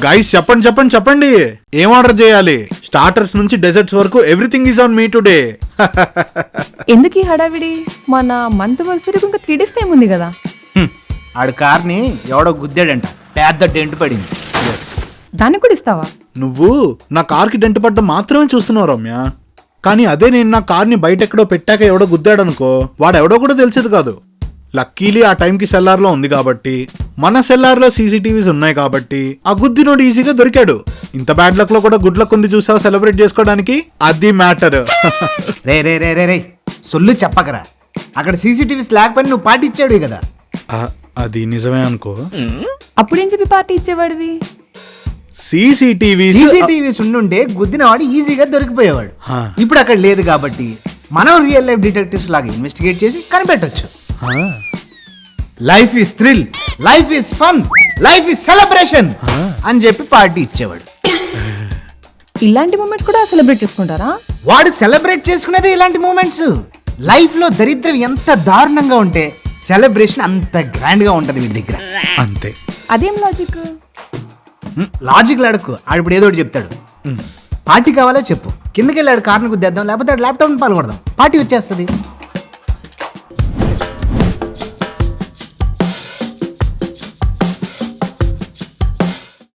Guys చెప్పండి చెప్పండి చెప్పండి, ఏం ఆర్డర్ చేయాలి? స్టార్టర్స్ నుంచి డెజర్ట్స్ వరకు everything is on me today. ఎందుకు ఈ హడావిడి? మన మంత్ వర్సరీకి ఇంకా 3 days టైం ఉంది కదా. ఆడు కార్ని ఎవడో గుద్దాడంట, పెద్ద డెంట్ పడింది. దానికి కూడా ఇస్తావా? నువ్వు నా కార్కి డెంట్ పడ్డం మాత్రమే చూస్తున్నావు రమ్య, కానీ అదే నేను నా కార్ని బయట ఎక్కడో పెట్టాక ఎవడో గుద్దాడనుకో, వాడెవడో కూడా తెలిసేది కాదు. లక్కీలీ ఆ టైంకి సెల్లార్లో ఉంది కాబట్టి, మన సెల్లార్లో సీసీటీవీస్ ఉన్నాయి కాబట్టి ఆ గుద్దినోడు ఈజీగా దొరికాడు. ఇంత బ్యాడ్ లక్ లో కూడా గుడ్ లక్ ఉంది చూసావు సెలబ్రేట్ చేసుకోవడానికి, అది మ్యాటర్. రే రే రే రే రే సొల్లు చెప్పకరా, అక్కడ సీసీటీవీస్ లేకపోయినా నువ్వు పార్టీ ఇచ్చాడు కదా. అది నిజమే అనుకో. అప్పుడేం చెప్పి పార్టీ ఇచ్చేవాడివి? సీసీటీవీస్ ఉండుంటే గుద్దినవాడు ఈజీగా దొరికిపోయేవాడు. ఇప్పుడు అక్కడ లేదు కాబట్టి మనం రియల్ లైఫ్ డిటెక్టివ్స్ లాగా ఇన్వెస్టిగేట్ చేసి కనిపెట్టొచ్చు. Life is thrill, life is fun, life is celebration అని చెప్పి పార్టీ ఇచ్చేవాడు. ఇలాంటి మూమెంట్స్ కూడా సెలబ్రేట్ చేసుకుంటారా? వాడు సెలబ్రేట్ చేసుకునేది ఇలాంటి మూమెంట్స్. లైఫ్ లో దరిద్రం ఎంత దారుణంగా ఉంటే సెలబ్రేషన్ అంత గ్రాండ్ గా ఉంటది మీ దగ్గర. అంతే. అదేం లాజిక్? లాజిక్ అడుక్కు, ఆడు ఇప్పుడు ఏదో ఒకటి చెప్తాడు. పార్టీ కావాలా చెప్పు, కిందకి వెళ్ళాడు కార్ను గుద్దేద్దాం, లేకపోతే ల్యాప్టాప్ పాల్గొడదాం, పార్టీ వచ్చేస్తుంది.